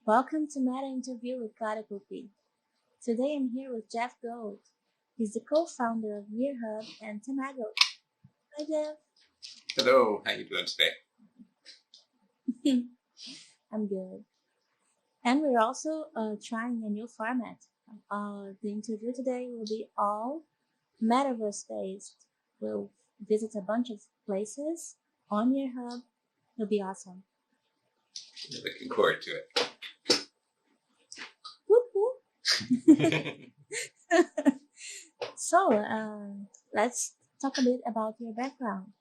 Welcome to Meta Interview with Klara Kopi. Today I'm here with Jeff Gold. He's the co-founder of NearHub and Tamago. Hi, Jeff. Hello, how you doing today? I'm good. And we're also trying a new format. The interview today will be all metaverse based. We'll visit a bunch of places on NearHub. It'll be awesome. Looking forward to it. Whoop, whoop. So, let's talk a bit about your background,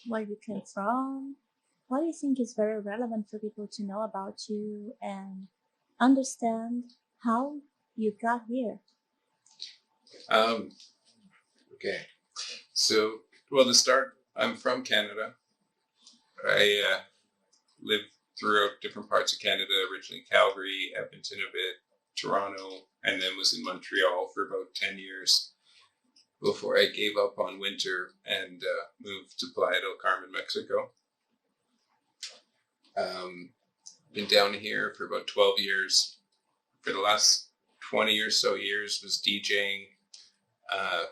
where you came from. What do you think is very relevant for people to know about you and understand how you got here? Okay. So, to start, I'm from Canada. I lived throughout different parts of Canada, originally Calgary, Edmonton a bit, Toronto, and then was in Montreal for about 10 years before I gave up on winter and moved to Playa del Carmen, Mexico. Been down here for about 12 years. For the last 20 or so years was DJing.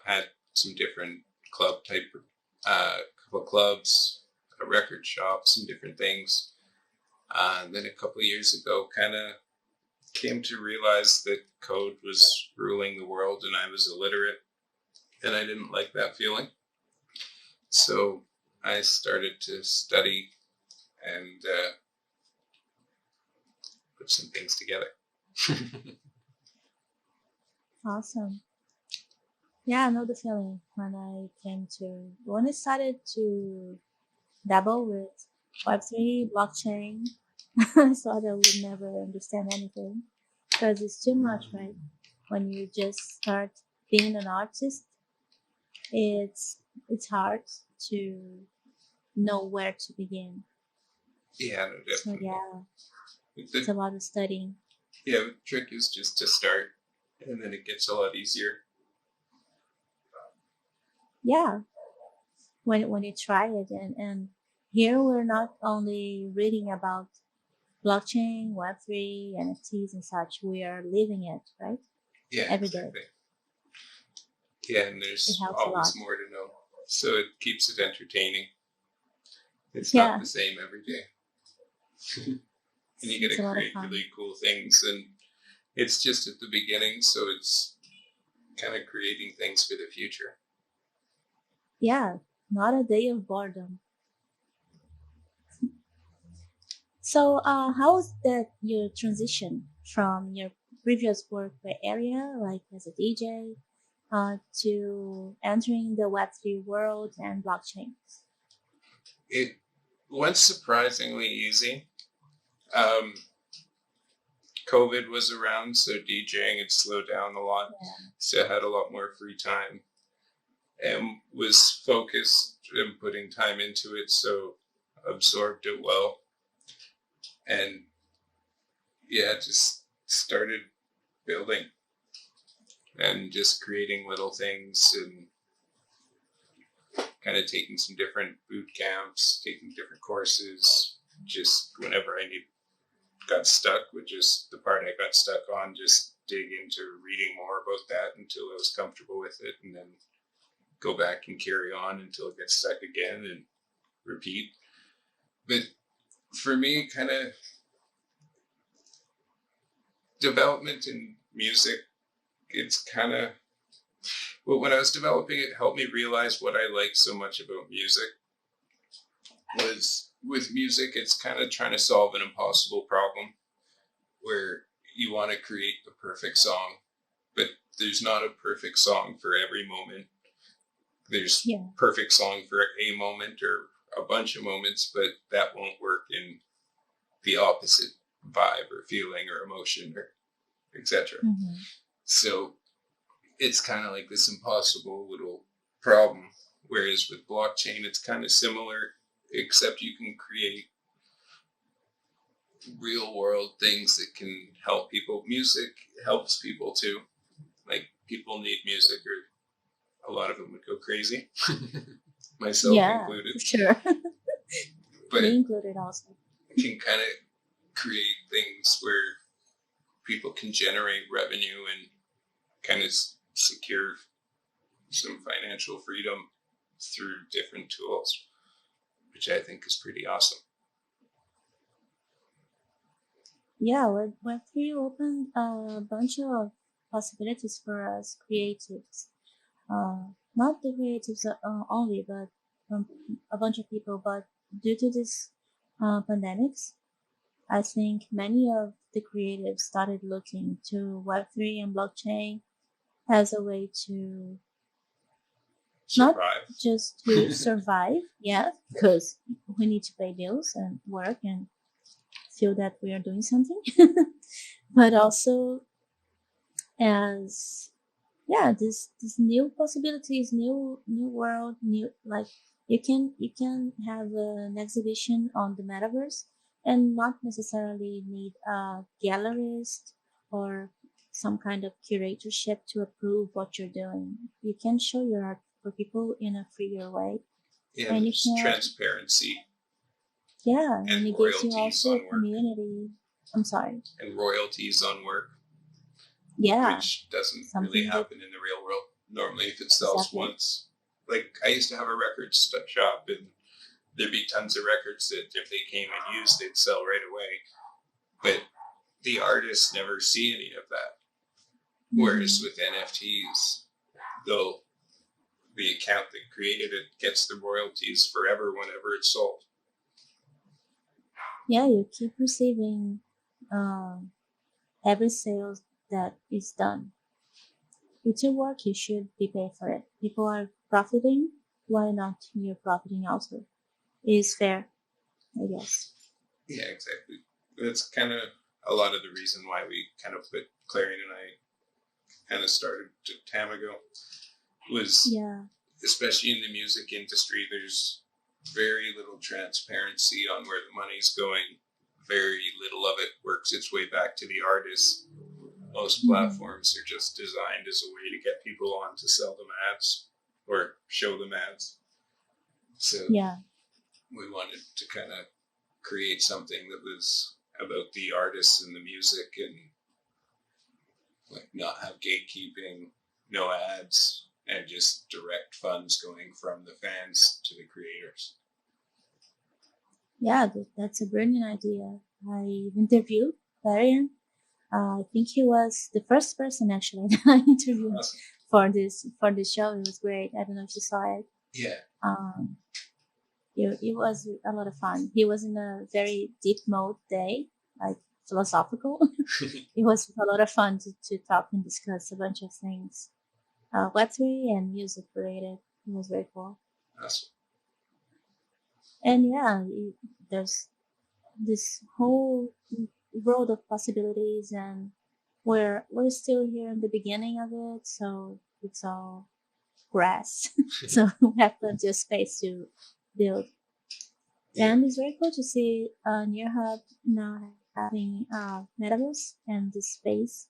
Had some different club type, couple of clubs, a record shop, some different things. And then a couple of years ago, kind of came to realize that code was ruling the world and I was illiterate and I didn't like that feeling. So I started to study and put some things together. Awesome. Yeah, I know the feeling when I started to dabble with Web3, blockchain. I thought I would never understand anything because it's too much, right? When you just start being an artist, it's hard to know where to begin. Yeah, no, definitely. So yeah, it's a lot of studying. Yeah, the trick is just to start and then it gets a lot easier. Yeah, when you try it and here we're not only reading about blockchain, Web3, NFTs and such, we are living it, right? Yeah, every day. exactly. Yeah, and there's always more to know. So it keeps it entertaining. It's not the same every day. And you get to create really cool things. And it's just at the beginning, so it's kind of creating things for the future. Yeah, not a day of boredom. So, how was that your transition from your previous work area, like as a DJ, to entering the Web3 world and blockchain? It went surprisingly easy. COVID was around, so DJing had slowed down a lot. Yeah. So I had a lot more free time and was focused and putting time into it, so absorbed it well. And yeah, just started building and just creating little things and kind of taking some different boot camps, taking different courses, just whenever I got stuck with just the part I got stuck on, just dig into reading more about that until I was comfortable with it and then go back and carry on until it gets stuck again and repeat. But for me, kind of development in music, it's kind of, well, when I was developing it, helped me realize what I like so much about music was with music, it's kind of trying to solve an impossible problem where you want to create the perfect song, but there's not a perfect song for every moment. There's perfect song for a moment or a bunch of moments, but that won't work in the opposite vibe or feeling or emotion or etc. Mm-hmm. So it's kind of like this impossible little problem. Whereas with blockchain, it's kind of similar, except you can create real world things that can help people. Music helps people too. Like people need music or a lot of them would go crazy. Myself included. Sure. But me included also. You can kind of create things where people can generate revenue and kind of secure some financial freedom through different tools, which I think is pretty awesome. Yeah, Web3 opened a bunch of possibilities for us creatives. Not the creatives only, but a bunch of people. But due to this pandemics, I think many of the creatives started looking to Web3 and blockchain as a way to Survive. not just to survive, yeah, because we need to pay bills and work and feel that we are doing something, but also as this new possibilities, new world, new, like, you can have an exhibition on the metaverse and not necessarily need a gallerist or some kind of curatorship to approve what you're doing. You can show your art for people in a freer way. Yeah, and there's transparency. Yeah, and it gives you royalties also on a work. community. I'm sorry. And royalties on work. Yeah. Which doesn't really happen in the real world. Normally, if it sells once. Like, I used to have a record shop, and there'd be tons of records that if they came and used, they'd sell right away. But the artists never see any of that. Whereas with NFTs, though, the account that created it gets the royalties forever whenever it's sold. Yeah, you keep receiving every sale that is done. It's your work, you should be paid for it. People are profiting, why not you're profiting also? It is fair, I guess. Yeah, exactly. That's kind of a lot of the reason why we kind of put Clarion and I kind of started Tamago was, especially in the music industry, there's very little transparency on where the money's going. Very little of it works its way back to the artist. Most platforms are just designed as a way to get people on to sell them ads or show them ads. So we wanted to kind of create something that was about the artists and the music, and like not have gatekeeping, no ads, and just direct funds going from the fans to the creators. Yeah, that's a brilliant idea. I interviewed Clarion. I think he was the first person actually that I interviewed for this show. It was great. I don't know if you saw it. Yeah. It was a lot of fun. He was in a very deep mode day, like philosophical. It was a lot of fun to talk and discuss a bunch of things, Web3 and music related. It was very cool. Awesome. And there's this whole world of possibilities, and we're still here in the beginning of it, so it's all grass. So we have plenty of space to build. And it's very cool to see NearHub now having metaverse and this space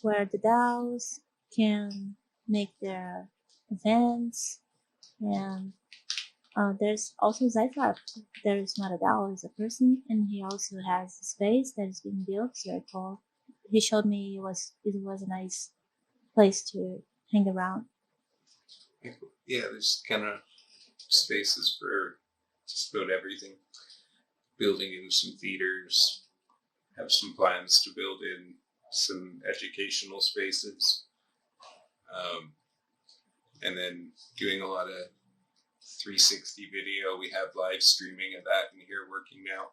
where the DAOs can make their events, and there's also Zyfab. There is not a DAO, it's a person, and he also has a space that is being built. It's very cool. He showed me it was a nice place to hang around. Yeah, there's kind of spaces for just about everything. Building in some theaters, have some plans to build in some educational spaces, and then doing a lot of 360 video. We have live streaming of that in here working now,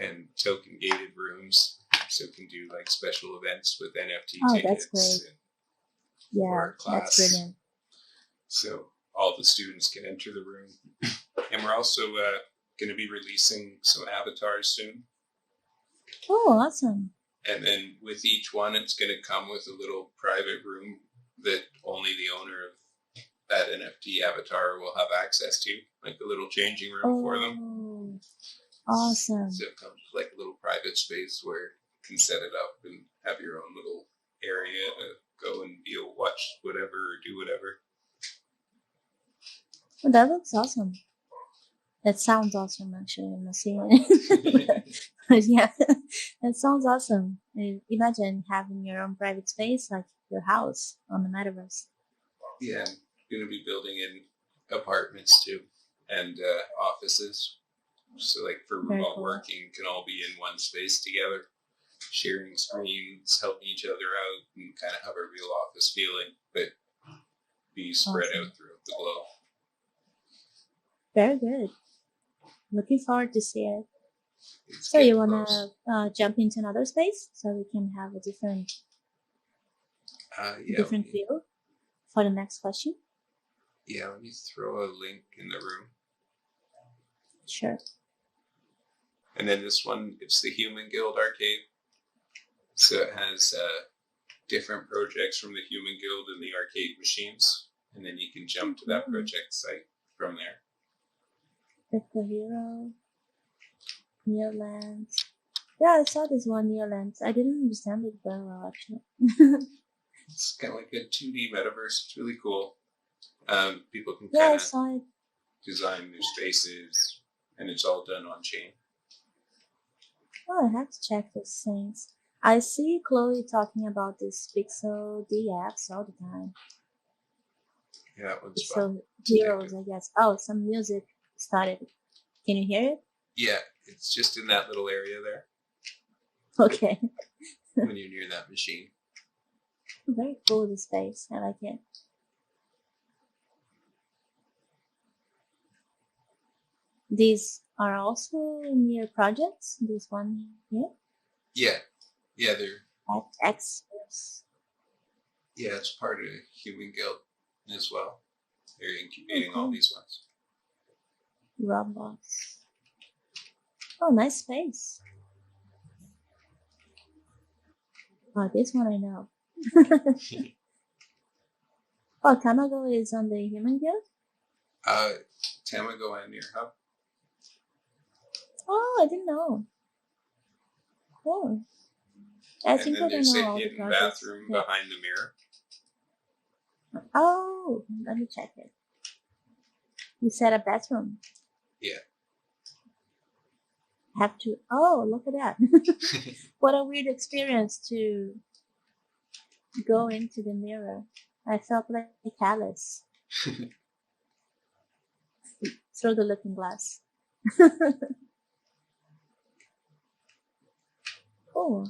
and token gated rooms, so we can do like special events with NFT tickets. That's great. Yeah, that's brilliant. So all the students can enter the room. And we're also going to be releasing some avatars soon. Oh, awesome. And then with each one, it's going to come with a little private room that only the owner of that NFT avatar will have access to, like a little changing room for them. Awesome. So it comes with like a little private space where you can set it up and have your own little area to go and watch whatever or do whatever. Well, that looks awesome. That sounds awesome, actually. I'm not seeing it. But yeah, that sounds awesome. Imagine having your own private space, like your house on the metaverse. Yeah, I'm going to be building in apartments too and offices. So, like for Very remote cool. working, can all be in one space together, sharing screens, helping each other out, and kind of have a real office feeling, but be spread Awesome. out throughout the globe. Very good. Looking forward to see it. It's So you getting wanna close. jump into another space so we can have a Yeah, different view for the next question? let me throw a link in the room. Sure. And then this one, it's the Human Guild arcade. So it has different projects from the Human Guild and the arcade machines. And then you can jump to that project site from there. Pick the hero. Nearlands. Yeah, I saw this one Nearlands. I didn't understand it very well, actually. It's kind of like a 2D metaverse. It's really cool. People can Yeah, I kind of saw it. design their spaces, and it's all done on chain. Oh, I have to check those things. I see Chloe talking about this Pixel DFs all the time. Yeah, that one's fun. Pixel Heroes, I guess. Oh, some music started. Can you hear it? Yeah, it's just in that little area there Okay. when you're near that machine. Very cool, this space. I like it. These are also near projects. This one here. Yeah, they're Experts. yeah, it's part of Human Guild as well. They're incubating cool. all these ones. Roblox. Oh, nice space. Oh, this one I know. Oh, Tamago is on the Human Guild? Tamago and NearHub. Oh, I didn't know. Cool. I think I don't There's know a all the hidden projects. bathroom Yeah. behind the mirror. Oh, let me check it. You said a bathroom. Yeah. Have to. Oh, look at that. What a weird experience to go into the mirror. I felt like Alice through the looking glass. Oh,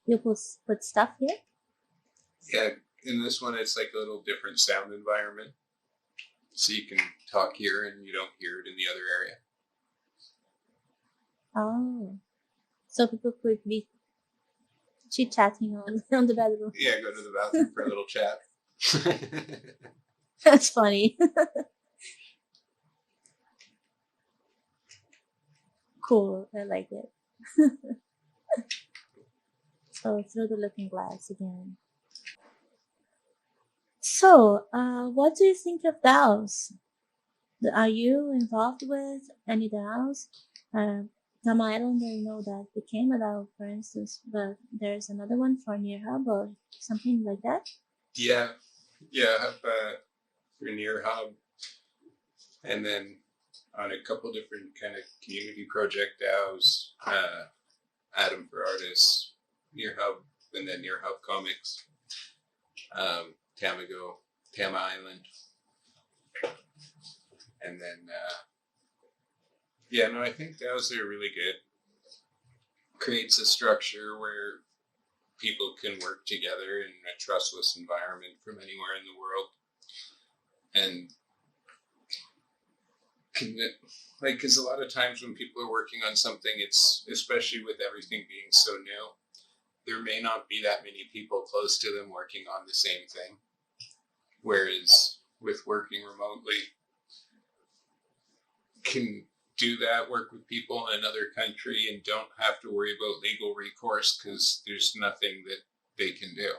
you put stuff here? Yeah, in this one, it's like a little different sound environment. So you can talk here and you don't hear it in the other area. Oh, so people could be chit-chatting on the bedroom. Yeah, go to the bathroom for a little chat. That's funny. Cool, I like it. So through the looking glass again. So, what do you think of DAOs? Are you involved with any DAOs? Tama, I don't really know that became a DAO, for instance, but there's another one for NearHub or something like that. Yeah, I have for NearHub, and then on a couple different kind of community project DAOs, Adam for Artists, NearHub, and then NearHub Comics, Tamago, Tama Island, and then I think DAOs are really good. Creates a structure where people can work together in a trustless environment from anywhere in the world, and because a lot of times when people are working on something, it's especially with everything being so new, there may not be that many people close to them working on the same thing. Whereas with working remotely, can do that, work with people in another country, and don't have to worry about legal recourse because there's nothing that they can do.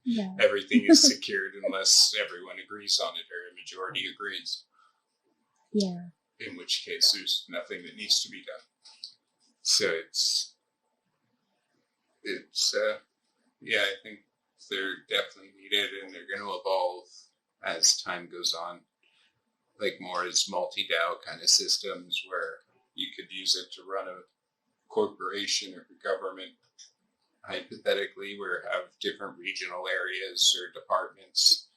Yeah. Everything is secured unless everyone agrees on it or a majority agrees. Yeah. In which case, there's nothing that needs to be done. So I think they're definitely needed, and they're going to evolve as time goes on. like more as multi-DAO kind of systems where you could use it to run a corporation or a government, hypothetically, where have different regional areas or departments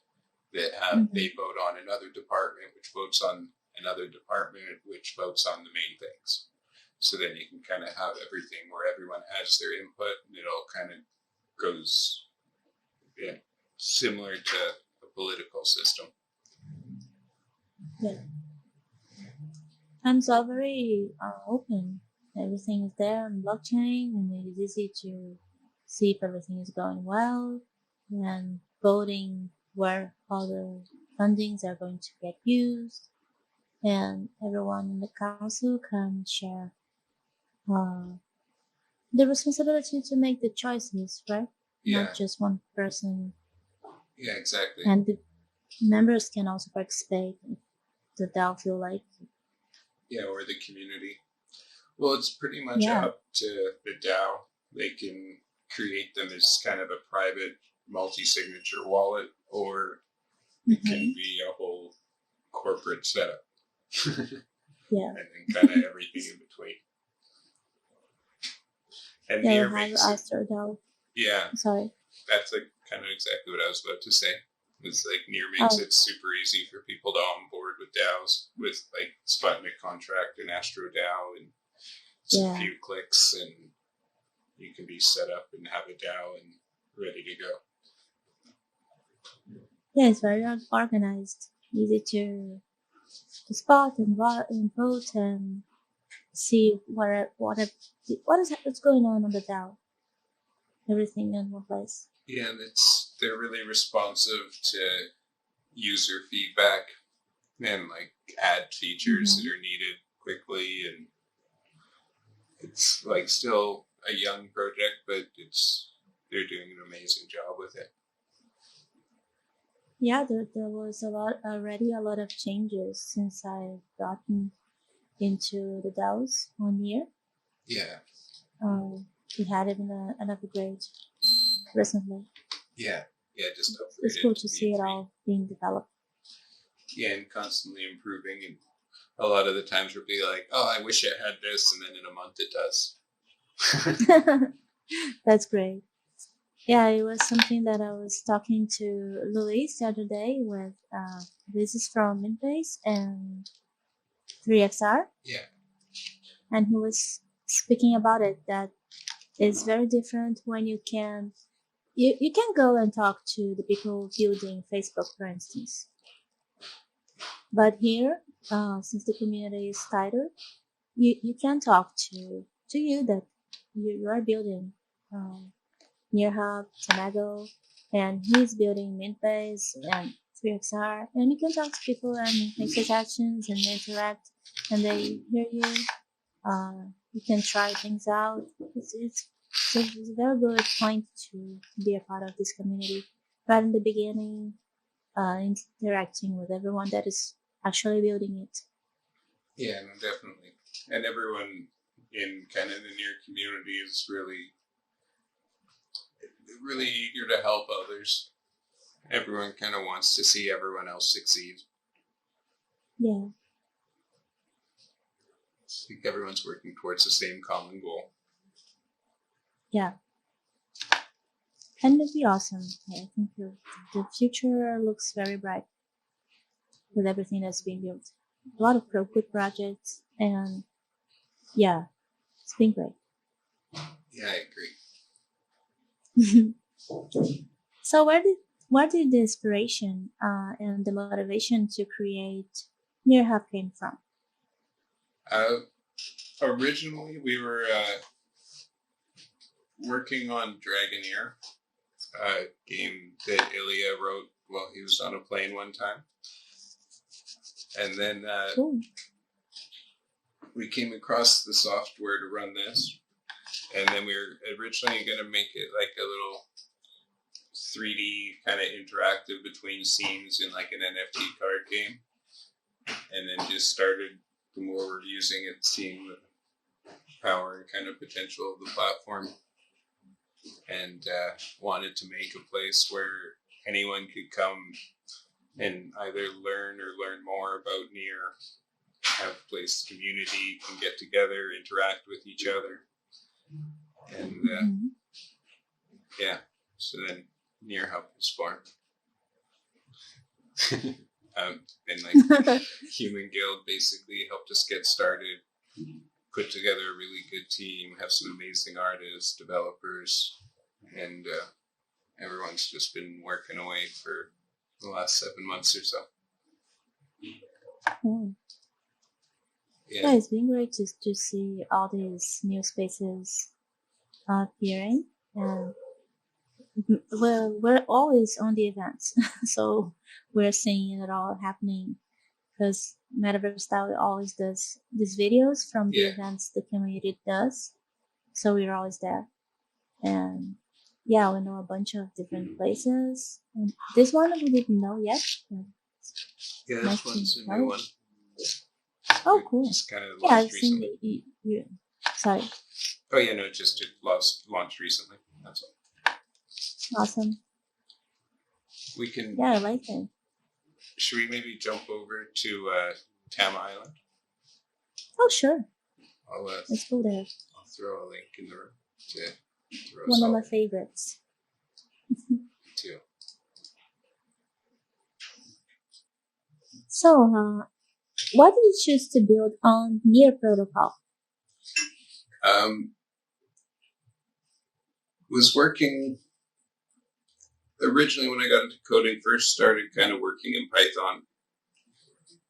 that have they vote on another department, which votes on another department, which votes on the main things. So then you can kind of have everything where everyone has their input, and it all kind of goes similar to a political system. Yeah. And it's all very open. Everything is there on blockchain, and it is easy to see if everything is going well, and voting where all the fundings are going to get used, and everyone in the council can share the responsibility to make the choices, right? Yeah. Not just one person. Yeah, exactly. And the members can also participate if the DAO feel like. Yeah, or the community. Well, it's pretty much up to the DAO. They can create them as kind of a private multi-signature wallet, or it can be a whole corporate setup. Yeah. And then kind of everything in between. And Yeah, Near have makes it, Astro DAO. yeah, Sorry. that's like kind of exactly what I was about to say. It's like Near makes it super easy for people to onboard with DAOs, with like Sputnik contract and Astro DAO, and just a few clicks, and you can be set up and have a DAO and ready to go. Yeah, it's very organized, easy to spot and vote and see what's going on the DAO. Everything in one place. Yeah, and they're really responsive to user feedback and like add features that are needed quickly, and it's like still a young project, but they're doing an amazing job with it. Yeah, there was already a lot of changes since I've gotten into the DAOs on Near. Yeah. We had even an upgrade recently. Yeah, just upgraded. It's cool to see it all being developed. Yeah, and constantly improving. And a lot of the times we'll be like, oh, I wish it had this, and then in a month it does. That's great. Yeah, it was something that I was talking to Luis the other day with. This is from Mintbase and 3XR. Yeah. And he was speaking about it, that it's very different when you can go and talk to the people building Facebook, for instance. But here, since the community is tighter, you can talk to you that you are building NearHub Tamago, and he's building Mintbase and 3XR, and you can talk to people and make suggestions and interact, and they hear you. You can try things out. It's a very good point to be a part of this community. Right in the beginning, interacting with everyone that is actually building it. Yeah, no, definitely. And everyone in kind of the Near community is really eager to help others. Everyone kind of wants to see everyone else succeed. Yeah. I think everyone's working towards the same common goal. Yeah. And it'd be awesome. I think the future looks very bright with everything that's being built. A lot of good projects, and yeah, it's been great. Yeah, I agree. So where did the inspiration and the motivation to create NearHub came from? Originally, we were working on Dragoneer, a game that Ilya wrote while he was on a plane one time. And then we came across the software to run this. And then we were originally going to make it like a little 3D kind of interactive between scenes in like an NFT card game. And then just started, the more we're using it, seeing the power and kind of potential of the platform. And wanted to make a place where anyone could come and either learn more about Near, have a place community, can get together, interact with each other. And yeah, so then NearHub was formed. And like Human Guild basically helped us get started, put together a really good team, have some amazing artists, developers, and everyone's just been working away for the last 7 months or so. Yeah, it's been great to see all these new spaces appearing, and we're always on the events, so we're seeing it all happening. Because Metaverse Style always does these videos from the events the community does, so we're always there. And yeah, we know a bunch of different places. And this one we didn't know yet. Yeah, this one's a new one. Oh, cool. Just kind of yeah, I've launched seen recently. Sorry. Oh yeah, no, it launched recently. That's all. Awesome. We can. Yeah, I like it. Should we maybe jump over to Tam Island? Oh, sure. Let's go there. I'll throw a link in the room to throw one of my favorites. too. So, why did you choose to build on Near protocol? Was working originally when I got into coding. First started kind of working in Python,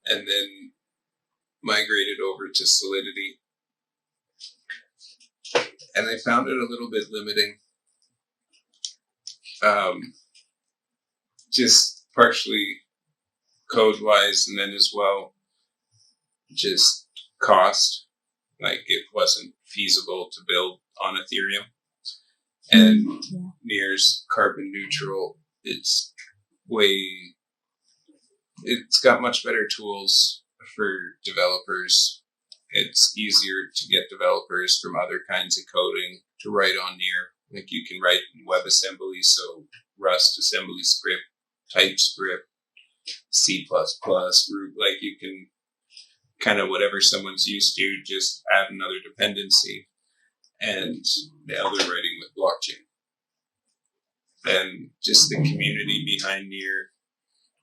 and then migrated over to Solidity. And I found it a little bit limiting. Just partially code-wise, and then as well, just cost. Like, it wasn't feasible to build on Ethereum. And Near's carbon neutral. It's got much better tools for developers. It's easier to get developers from other kinds of coding to write on Near. Like, you can write in WebAssembly, so Rust assembly script, TypeScript, C++, Root. Like, you can kind of whatever someone's used to, just add another dependency. And now they're writing with blockchain. And just the community behind Near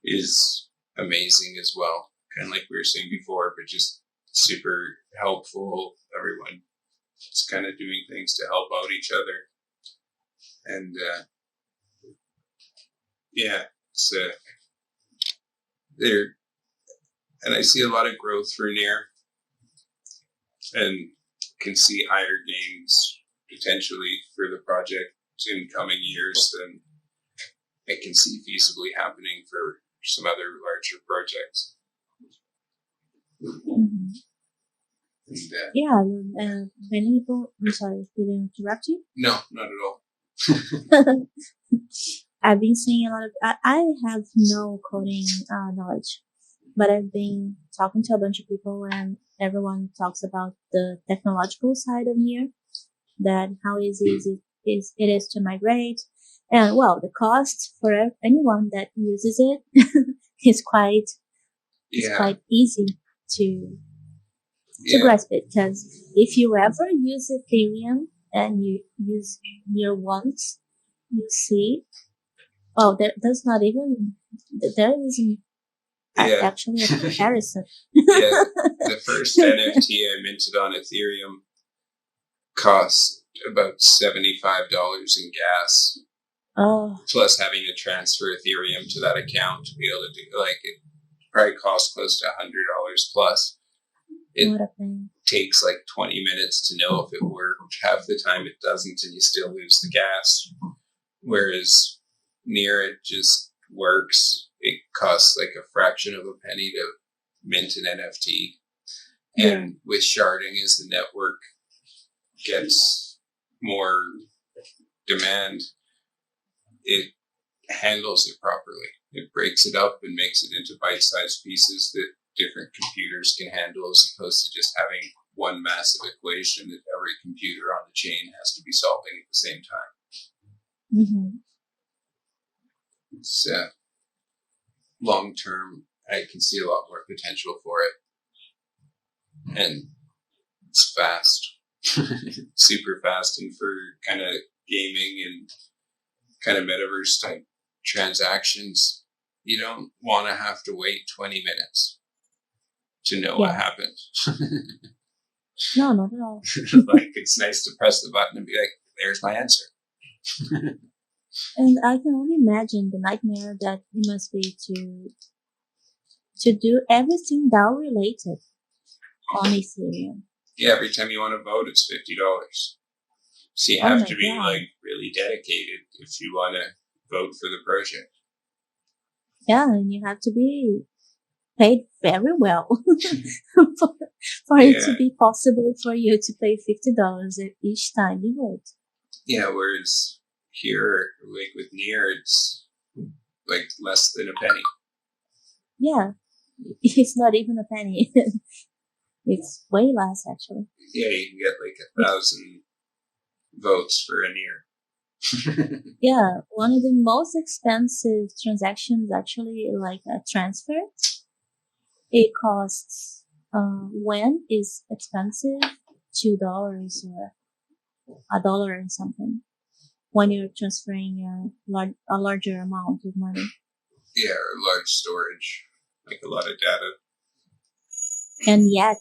is amazing as well. Kind of like we were saying before, but just super helpful. Everyone is kind of doing things to help out each other. And it's there. And I see a lot of growth for Near, and can see higher gains potentially for the project in coming years than I can see feasibly happening for some other larger projects. Mm-hmm. And, many people. I'm sorry, did I interrupt you? No, not at all. I've been seeing a lot of. I have no coding knowledge, but I've been talking to a bunch of people, and everyone talks about the technological side of Near, that how easy it is to migrate, and well, the cost for anyone that uses it is quite easy to grasp it. Because if you ever use Ethereum and you use Near once, you see, there isn't actually a comparison. The first NFT I minted on Ethereum cost about $75 in gas. Plus having to transfer Ethereum to that account to be able to do, like, it probably costs close to $100 plus. It takes like 20 minutes to know if it worked. Half the time it doesn't, and you still lose the gas. Whereas Near, it just works. It costs like a fraction of a penny to mint an NFT. And with sharding, as the network gets more demand, it handles it properly. It breaks it up and makes it into bite-sized pieces that different computers can handle, as opposed to just having one massive equation that every computer on the chain has to be solving at the same time. Mm-hmm. It's long term, I can see a lot more potential for it. And it's fast, super fast. And for kind of gaming and kind of metaverse type transactions, you don't want to have to wait 20 minutes to know what happened. No, not at all. Like, it's nice to press the button and be like, there's my answer. And I can only imagine the nightmare that it must be to do everything DAO related on Ethereum. Yeah, every time you want to vote, it's $50. So you have to be like really dedicated if you want to vote for the project. Yeah, and you have to be paid very well for it to be possible for you to pay $50 each time you vote. Yeah, whereas here, like with Near, it's like less than a penny. Yeah, it's not even a penny. It's way less, actually. Yeah, you can get like 1,000 votes for a Near. Yeah, one of the most expensive transactions, actually, like a transfer. It costs, when is expensive, $2 or $1 and something when you're transferring a larger amount of money. Yeah, or large storage, like a lot of data. And yet,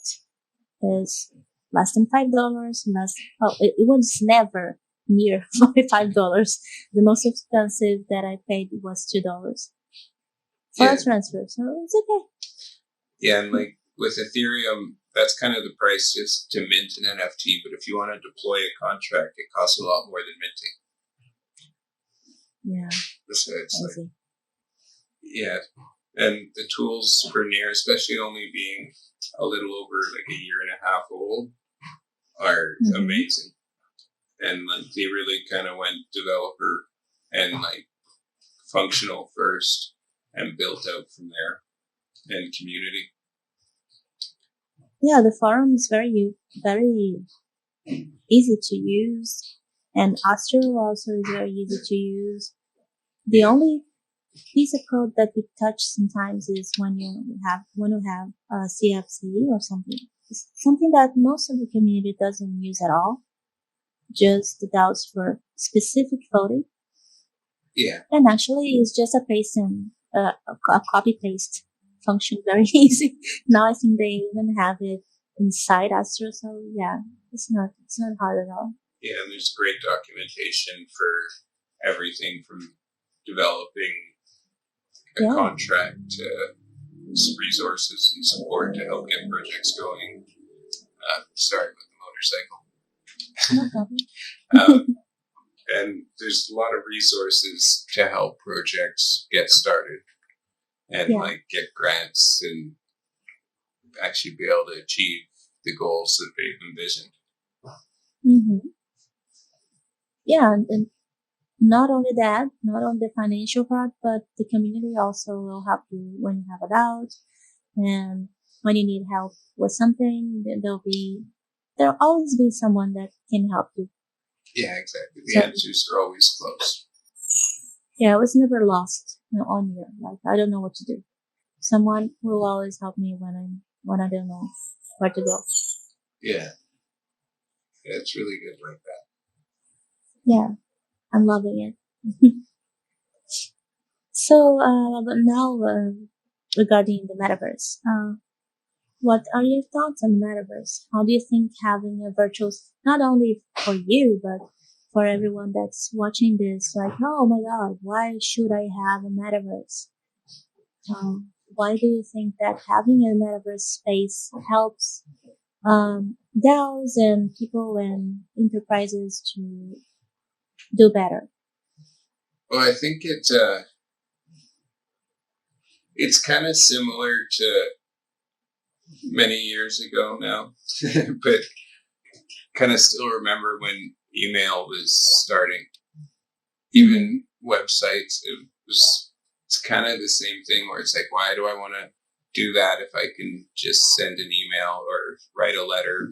it's less than $5. It was never near $5. The most expensive that I paid was $2 for a transfer, so it's okay. Yeah, and like with Ethereum, that's kind of the price just to mint an NFT. But if you want to deploy a contract, it costs a lot more than minting. Yeah. So it's like, yeah. And the tools for Near, especially only being a little over like a year and a half old, are amazing. And like they really kind of went developer and like functional first and built out from there. And community. Yeah, the forum is very, very easy to use, and Astro also is very easy to use. The only piece of code that we touch sometimes is when you have a CFC or something. It's something that most of the community doesn't use at all. Just the DAOs for specific voting. Yeah. And actually, it's just a paste and a copy paste function, very easy. Now I think they even have it inside Astro, so yeah, it's not hard at all. Yeah, and there's great documentation for everything from developing a contract to resources and support to help get projects going. Sorry about the motorcycle. No problem. And there's a lot of resources to help projects get started. And like get grants and actually be able to achieve the goals that they've envisioned. Mm-hmm. Yeah, and not only that, not only the financial part, but the community also will help you when you have a doubt, and when you need help with something. There'll always be someone that can help you. Yeah, exactly. The answers are always close. Yeah, I was never lost on here. Like, I don't know what to do. Someone will always help me when I don't know where to go. Yeah. It's really good like that. Yeah, I'm loving it. So, but now, regarding the metaverse, what are your thoughts on the metaverse? How do you think having a virtual, not only for you, but for everyone that's watching this, like, oh my God, why should I have a metaverse? Why do you think that having a metaverse space helps DAOs and people and enterprises to do better? Well, I think it's kind of similar to many years ago now, but kind of still remember when email was starting. Even websites, it's kind of the same thing where it's like, why do I want to do that if I can just send an email or write a letter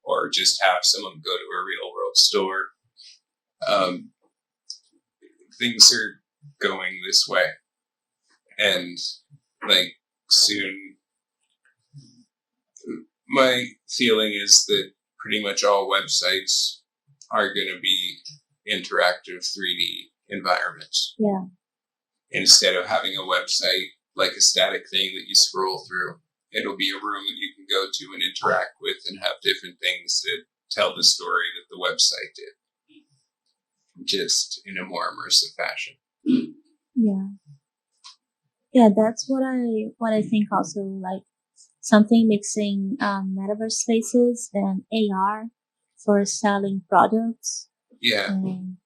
or just have someone go to a real world store? Things are going this way. And like soon. My feeling is that pretty much all websites are going to be interactive 3D environments. Yeah. Instead of having a website like a static thing that you scroll through, it'll be a room that you can go to and interact with and have different things that tell the story that the website did, just in a more immersive fashion. Yeah. Yeah, that's what I think also, like something mixing metaverse spaces and AR for selling products. Yeah. And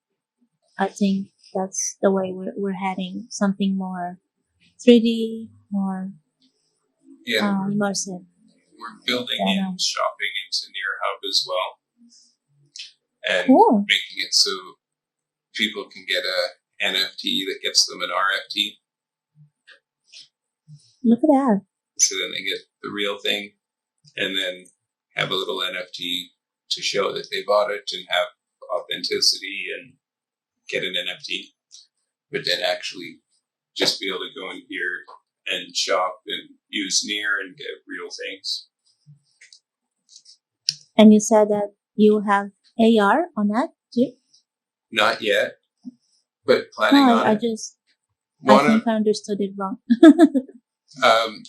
I think that's the way we're heading. Something more 3D, more immersive. We're building in shopping into NearHub as well, and cool. making it so people can get a NFT that gets them an RFT. Look at that. So then they get the real thing, and then have a little NFT to show that they bought it and have authenticity and get an NFT. But then actually just be able to go in here and shop and use Near and get real things. And you said that you have AR on that too? Not yet, but planning on it. I think I understood it wrong.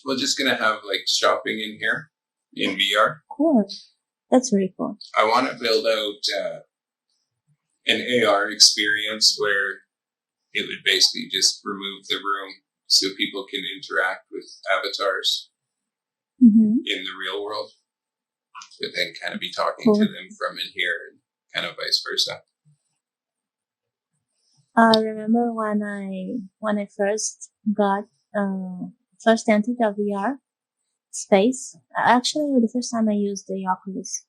We're just going to have like shopping in here in VR. Cool. That's very cool. I want to build out an AR experience where it would basically just remove the room so people can interact with avatars in the real world, but then kind of be talking to them from in here and kind of vice versa. I remember when I first entered the VR space. Actually, the first time I used the Oculus,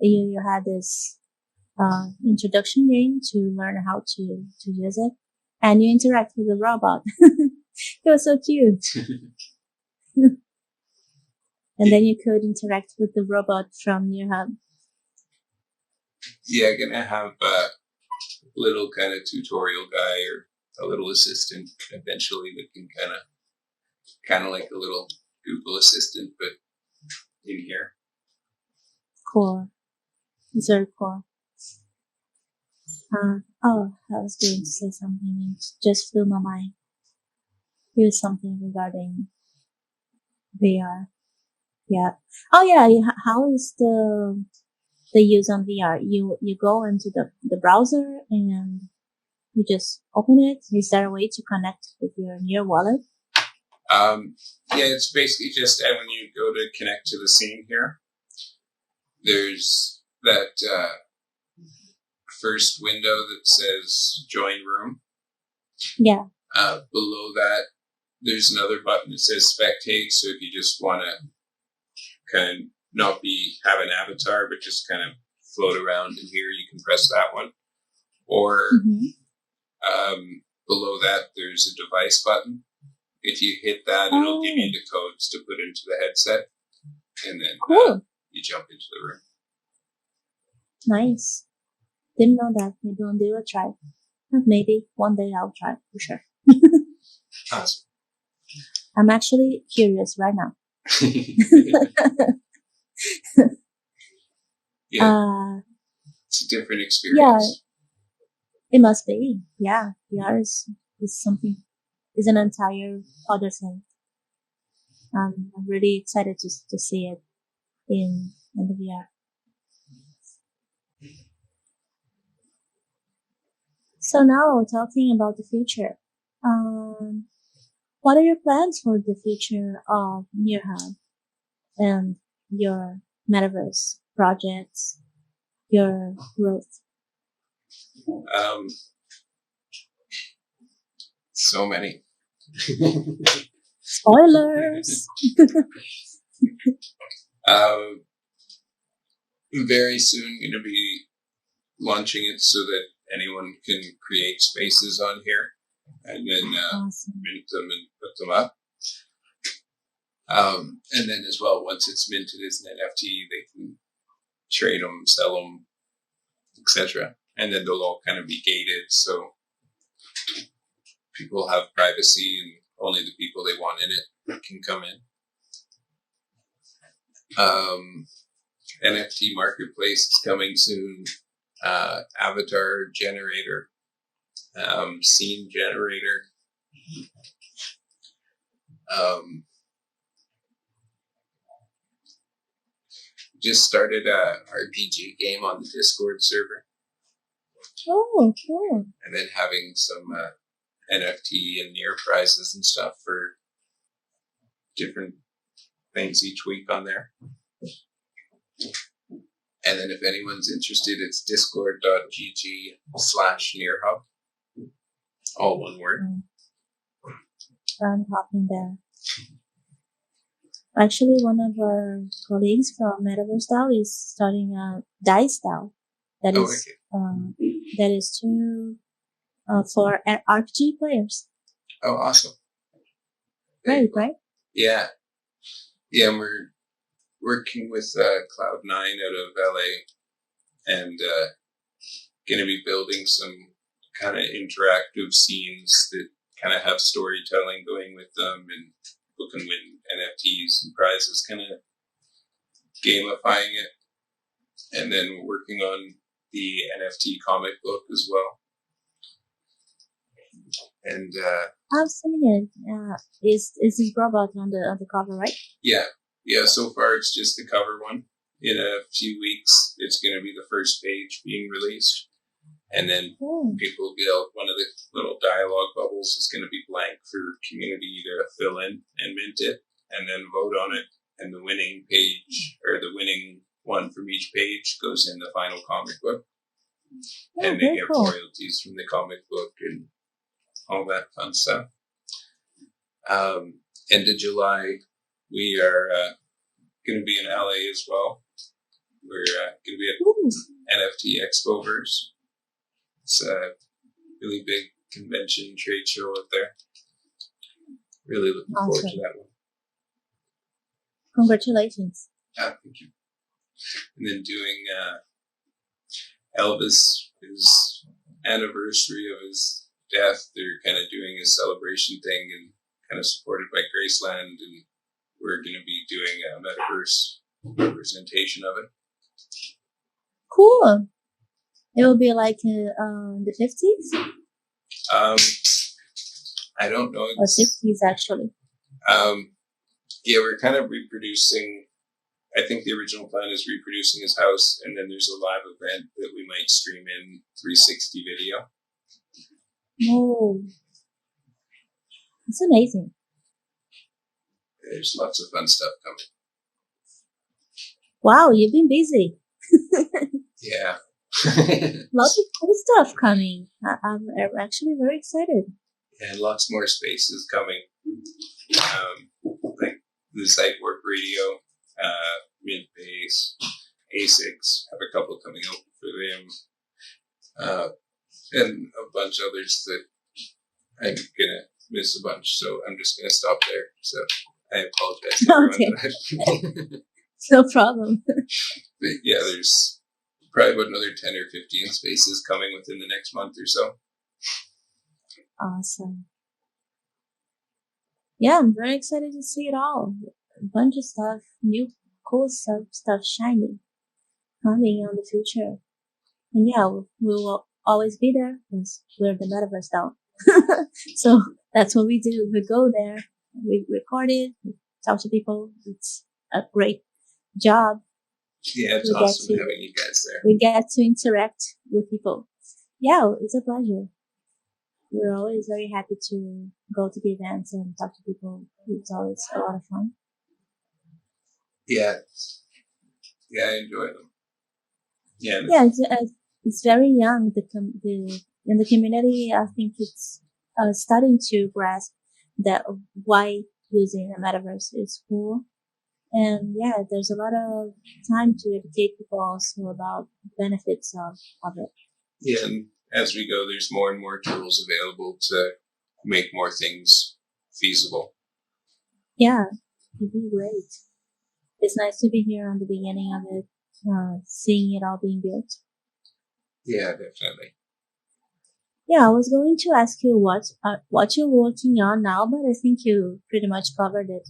you had this introduction game to learn how to use it, and you interact with the robot. It was so cute. And then you could interact with the robot from NearHub. Yeah, gonna have a little kind of tutorial guy or a little assistant eventually that can kind of like a little Google Assistant, but in here. Cool. It's very cool. I was going to say something and it just flew my mind. Here's something regarding VR. Yeah. Oh yeah. How is the use on VR? You go into the browser and you just open it. Is there a way to connect with your Near wallet? Yeah, it's basically just when you go to connect to the scene here, there's that first window that says join room. Yeah. Below that, there's another button that says spectate. So if you just want to kind of not have an avatar, but just kind of float around in here, you can press that one. Or below that, there's a device button. If you hit that, it'll give you the codes to put into the headset, and then you jump into the room. Nice. Didn't know that. Maybe one day I'll try. Maybe one day I'll try for sure. Awesome. I'm actually curious right now. Yeah. It's a different experience. Yeah, it must be. Yeah, VR is something. Is an entire other thing. I'm really excited to see it in the VR. So now we're talking about the future. What are your plans for the future of NearHub and your metaverse projects, your growth? So many. Spoilers. Very soon going to be launching it so that anyone can create spaces on here and then mint them and put them up. And then as well, once it's minted as an NFT, they can trade them, sell them, etc. And then they'll all kind of be gated, so people have privacy and only the people they want in it can come in. NFT marketplace is coming soon. Avatar generator, scene generator. Just started a RPG game on the Discord server. Oh, cool. And then having some NFT and near prizes and stuff for different things each week on there. And then if anyone's interested, it's discord.gg/NearHub. All one word. I'm hopping there. Actually, one of our colleagues from Metaverse DAO is starting a DICE DAO. That is for RPG players. Oh, awesome. Right. Yeah. Yeah, and we're working with Cloud9 out of LA and going to be building some kind of interactive scenes that kind of have storytelling going with them, and people can win NFTs and prizes, kind of gamifying it. And then we're working on the NFT comic book as well. And I've seen it. Is this robot on the cover, right? Yeah. So far it's just the cover one. In a few weeks, it's going to be the first page being released, and then people get one of the little dialogue bubbles is going to be blank for community to fill in and mint it, and then vote on it. And the winning page, or the winning one from each page, goes in the final comic book, and they get royalties from the comic book and all that fun stuff. End of July, we are going to be in LA as well. We're going to be at NFT Expoverse. It's a really big convention trade show out there. Really looking forward to that one. Congratulations. Thank you. And then doing Elvis, his anniversary of his death, they're kind of doing a celebration thing and kind of supported by Graceland, and we're going to be doing a metaverse representation of it. Cool. It will be like the 50s? I don't know. Or 60s, actually. Yeah, we're kind of reproducing. I think the original plan is reproducing his house, and then there's a live event that we might stream in 360 video. Oh. It's amazing. There's lots of fun stuff coming. Wow, you've been busy. Yeah. Lots of cool stuff coming. I'm actually very excited. And lots more spaces coming. Like the Sidewalk Radio, Mintbase, ASICs, have a couple coming out for them. And a bunch of others that I'm going to miss a bunch, so I'm just going to stop there. So I apologize to everyone. Okay. No problem. But yeah, there's probably about another 10 or 15 spaces coming within the next month or so. Awesome. Yeah, I'm very excited to see it all. A bunch of stuff, new cool stuff shiny, coming on the future. And yeah, we will always be there because we're the Metaverse DAO. So that's what we do. We go there, we record it, we talk to people. It's a great job. Yeah, it's awesome having you guys there. We get to interact with people. Yeah, it's a pleasure. We're always very happy to go to the events and talk to people. It's always a lot of fun. Yeah, I enjoy them. Yeah, it's very young. In the community, I think it's starting to grasp that why using the metaverse is cool. And yeah, there's a lot of time to educate people also about the benefits of it. Yeah, and as we go, there's more and more tools available to make more things feasible. Yeah, it'd be great. It's nice to be here on the beginning of it, seeing it all being built. Yeah, definitely. Yeah, I was going to ask you what you're working on now, but I think you pretty much covered it.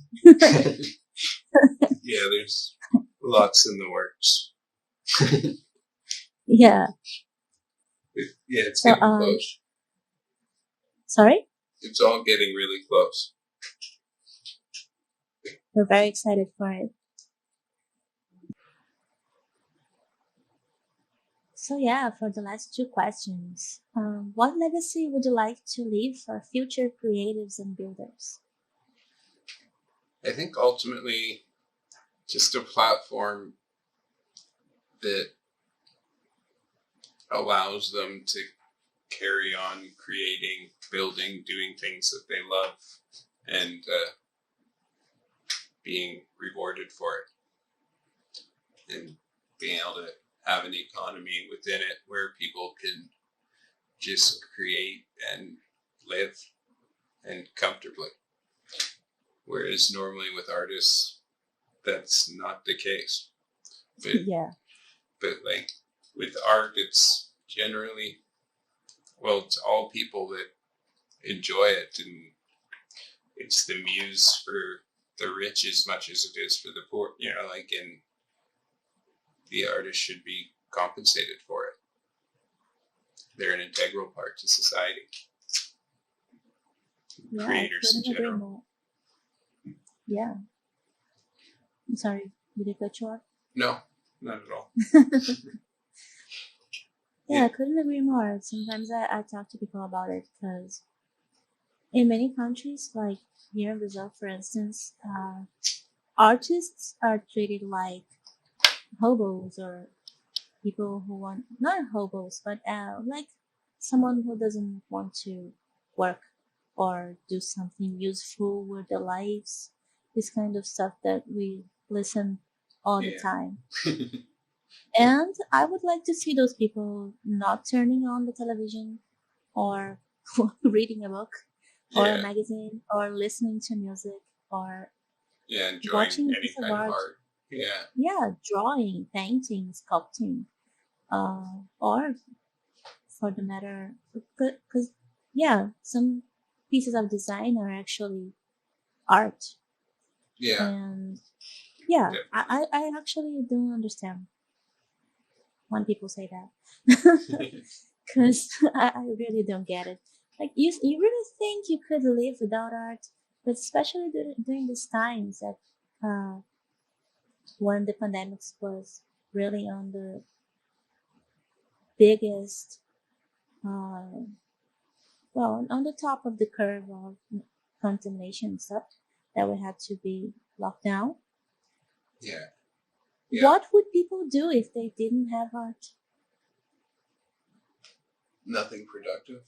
Yeah, there's lots in the works. Yeah. Yeah, it's So, getting close. sorry? It's all getting really close. We're very excited for it. So yeah, for the last two questions, what legacy would you like to leave for future creatives and builders? I think ultimately just a platform that allows them to carry on creating, building, doing things that they love, and being rewarded for it, and being able to have an economy within it where people can just create and live and comfortably. Whereas normally with artists, that's not the case. Yeah. But like with art, it's generally, well, it's all people that enjoy it, and it's the muse for the rich as much as it is for the poor. Like, and the artist should be compensated for it. They're an integral part to society. Yeah, Creators in general. More. Yeah. I'm sorry, did I cut you off? No, not at all. Yeah, I couldn't agree more. Sometimes I talk to people about it because in many countries, like here in Brazil, for instance, artists are treated like hobos or people who want, not hobos, but like someone who doesn't want to work or do something useful with their lives. This kind of stuff that we listen all the time. And I would like to see those people not turning on the television or reading a book or a magazine or listening to music or enjoying watching any kind of art. Yeah, drawing, painting, sculpting, or for the matter, because some pieces of design are actually art. Yeah. And I actually don't understand when people say that because I really don't get it. Like you really think you could live without art, but especially during these times that when the pandemic was really on the biggest, on the top of the curve of contamination and stuff, that we had to be locked down. Yeah. What would people do if they didn't have art? Nothing productive.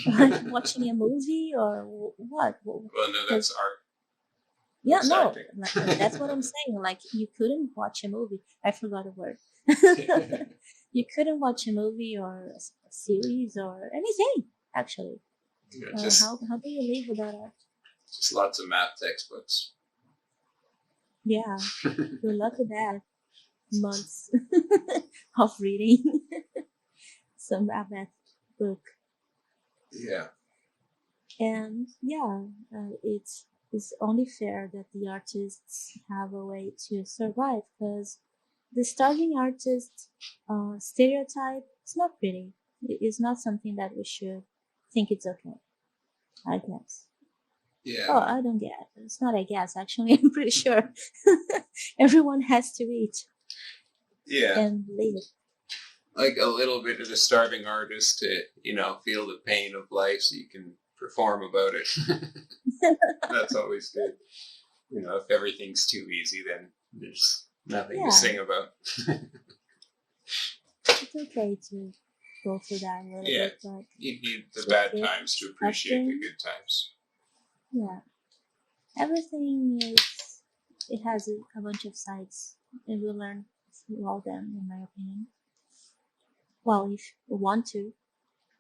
Like watching a movie or what? Well, no, that's art. Yeah, no, that's what I'm saying. Like you couldn't watch a movie. I forgot a word. You couldn't watch a movie or a series or anything, actually. How do you live without art? Just lots of math textbooks. Yeah, good luck with that. Months of reading some math book. Yeah. And it's only fair that the artists have a way to survive because the starving artist stereotype is not pretty. It's not something that we should think it's okay, I guess. Yeah. Oh, I don't get it. It's not I guess. Actually, I'm pretty sure everyone has to eat. Yeah. And live. Like a little bit of the starving artist to, feel the pain of life so you can perform about it. That's always good. If everything's too easy, then there's nothing to sing about. It's okay to go through that a little bit, but you need the bad times to appreciate the good times. Yeah, everything it has a bunch of sides, and we learn through all them, in my opinion. Well, if you want to,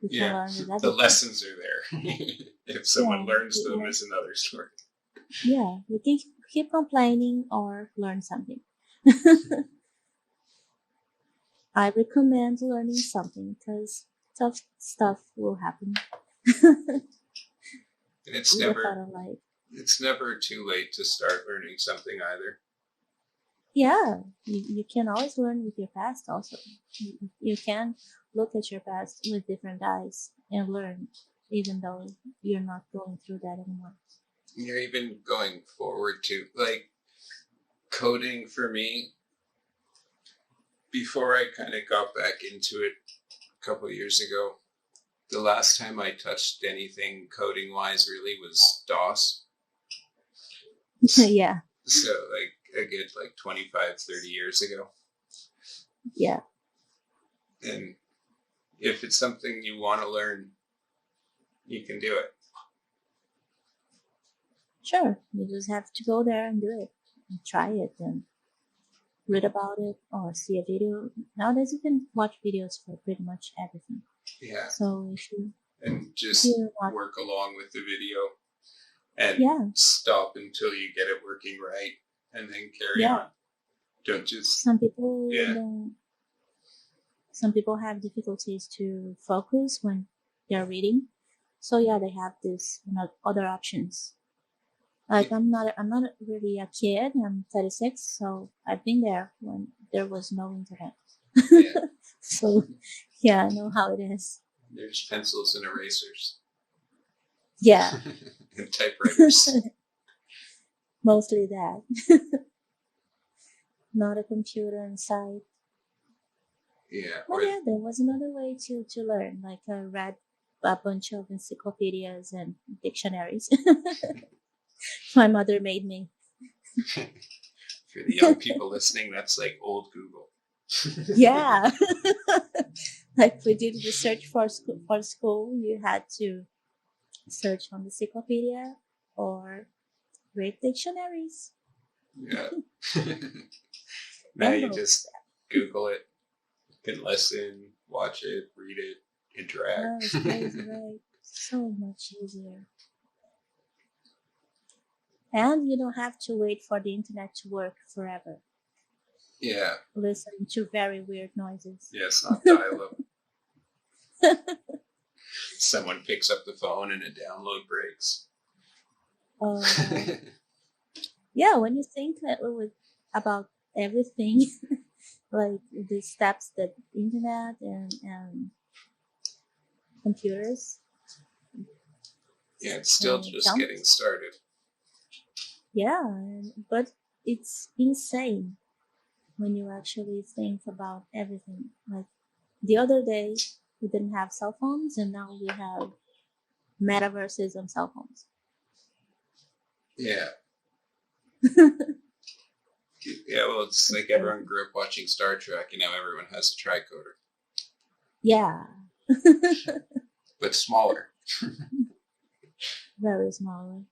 you can learn with everything. The lessons are there. If someone learns them, is another story. Yeah, we can keep complaining or learn something. I recommend learning something because tough stuff will happen. And it's With never part of life. it's never too late to start learning something either. Yeah, you can always learn with your past also. You can look at your past with different eyes and learn, even though you're not going through that anymore. You're even going forward to, like, coding for me, before I kind of got back into it a couple of years ago, the last time I touched anything coding wise really was DOS. Yeah, So, like, a good, like, 25, 30 years ago. yeah, And if it's something you want to learn, you can do it. sure. You just have to go there and do it, and try it, and read about it, or see a video. Nowadays, you can watch videos for pretty much everything. Yeah. So if you just work along with the video and stop until you get it working right, and then carry on. Don't just. Some people have difficulties to focus when they're reading, so they have this other options. Like I'm not really a kid. I'm 36, so I've been there when there was no internet. Yeah. So I know how it is. There's pencils and erasers. Yeah. And typewriters. Mostly that. Not a computer inside. Yeah. But there was another way to learn. Like I read a bunch of encyclopedias and dictionaries. My mother made me. For the young people listening, that's like old Google. Yeah. Like we did research for school, you had to search on the encyclopedia or read dictionaries. Yeah. Now you just Google it. You can listen, watch it, read it, interact. Oh, it's crazy, right? So much easier. And you don't have to wait for the internet to work forever. Yeah. Listening to very weird noises. Yes, not dial-up. Someone picks up the phone and a download breaks. Yeah, when you think about everything, like the steps that internet and computers. Yeah, it's still just getting started. Yeah, but it's insane when you actually think about everything. Like the other day, we didn't have cell phones, and now we have metaverses on cell phones. Yeah. Yeah, well, it's like everyone grew up watching Star Trek, and now everyone has a tricorder. Yeah. But smaller. Very smaller.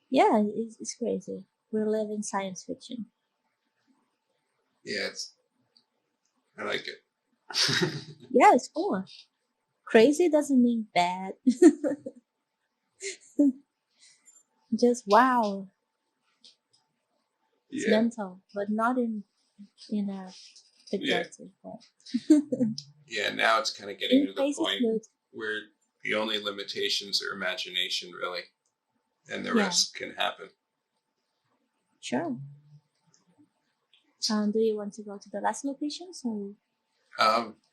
Yeah, it's crazy. We're living science fiction. Yeah, I like it. Yeah, it's cool. Crazy doesn't mean bad. Just wow. It's mental, but not in a pejorative way. Yeah, now it's kind of getting to the point where the only limitations are imagination, really, and the rest can happen. Sure. Do you want to go to the last location? So.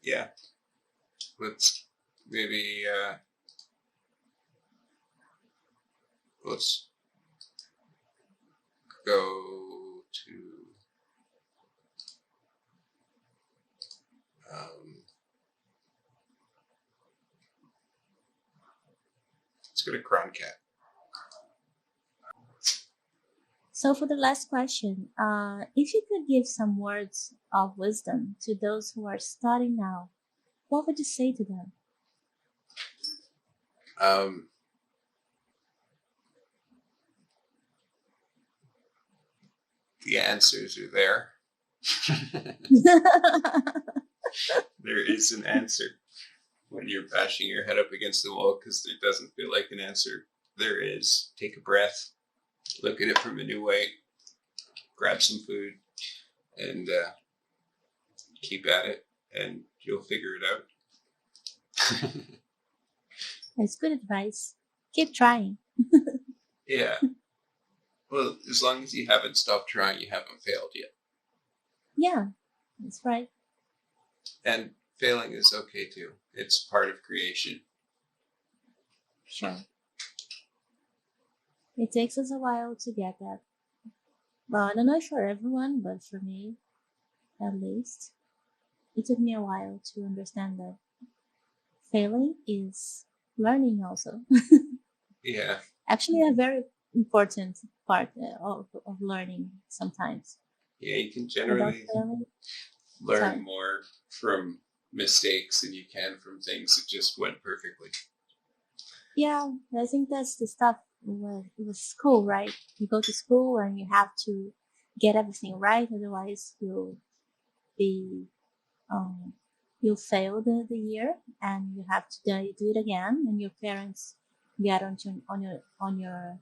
Yeah. Let's maybe let's go to let's go to Croncat. So for the last question, if you could give some words of wisdom to those who are starting now, what would you say to them? The answers are there. There is an answer when you're bashing your head up against the wall because there doesn't feel like an answer. There is. Take a breath. Look at it from a new way. Grab some food and keep at it, and you'll figure it out. It's good advice. Keep trying. Yeah. Well, as long as you haven't stopped trying, you haven't failed yet. Yeah, that's right. And failing is okay too. It's part of creation. Sure. It takes us a while to get that. Well, I don't know for everyone, but for me, at least, it took me a while to understand that failing is learning also. Yeah. Actually, a very important part of learning sometimes. Yeah, you can Without generally failing, learn sorry. more from mistakes than you can from things that just went perfectly. Yeah, I think that's the stuff with school, right? You go to school and you have to get everything right, otherwise be um, you'll fail the year and you have to do it again, and your parents get on your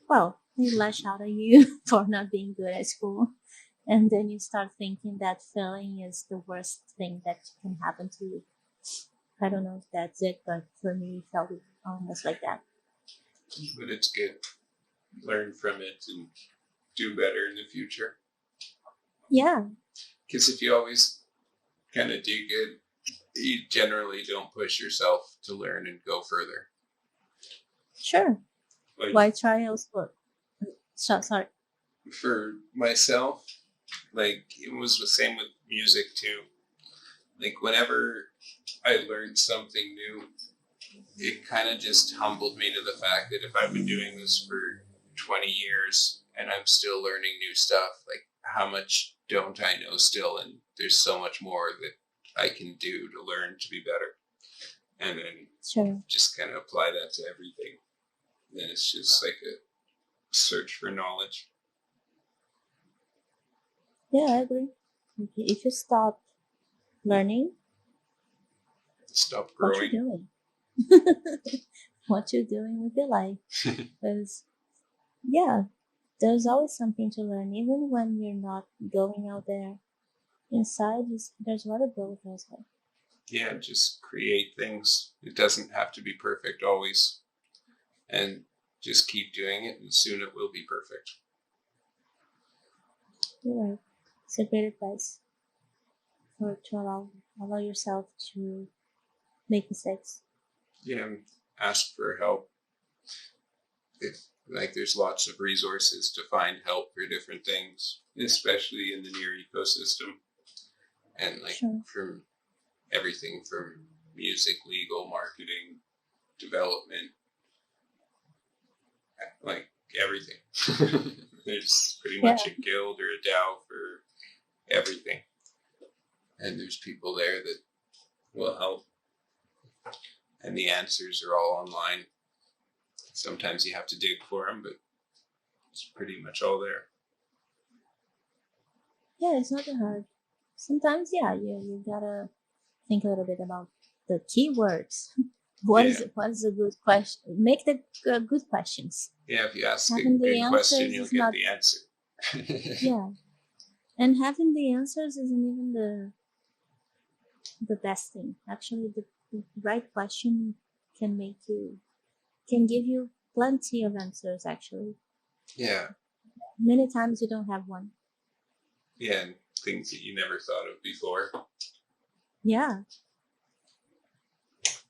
well, they lash out at you for not being good at school, and then you start thinking that failing is the worst thing that can happen to you. I don't know if that's it, but for me, it felt almost like that. But it's good. Learn from it and do better in the future. Yeah, Because if you always kind of do good, you generally don't push yourself to learn and go further. sure. Like, Why try elsewhere? Sorry. for myself, like, it was the same with music too. Like, whenever I learned something new, it kind of just humbled me to the fact that if I've been doing this for 20 years and I'm still learning new stuff, like, how much don't I know still? And there's so much more that I can do to learn to be better. And then Sure. just kind of apply that to everything. Then it's just like a search for knowledge. Yeah, I agree. If you stop learning, Stop what you growing. doing? What you doing with your life? Because yeah, there's always something to learn, even when you're not going out there. Inside, there's a lot of growth also. Yeah, just create things. It doesn't have to be perfect always. And just keep doing it, and soon it will be perfect. You're right. It's a great advice for to allow yourself to make mistakes. Yeah, and ask for help. If, like, there's lots of resources to find help for different things, especially in the near ecosystem. And like, Sure. from everything from music, legal, marketing, development, like everything. There's pretty much Yeah. a guild or a DAO for everything. And there's people there that will help. And the answers are all online. Sometimes you have to dig for them, but it's pretty much all there. Yeah, it's not that hard. Sometimes, yeah, you gotta think a little bit about the keywords. What Yeah. is a good question? Make the good questions. Yeah, if you ask a Having the good question, answers you'll is get not the answer. yeah, and having the answers isn't even the best thing. Actually, the right question can give you plenty of answers. Actually, Yeah. many times you don't have one. Yeah, and things that you never thought of before. Yeah,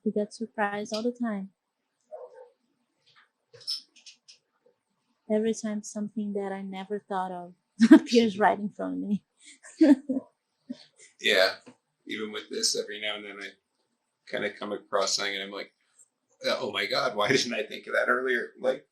you get surprised all the time. Every time something that I never thought of appears right in front of me. Yeah. Even with this, every now and then I kind of come across something and I'm like, oh my God, why didn't I think of that earlier? Like,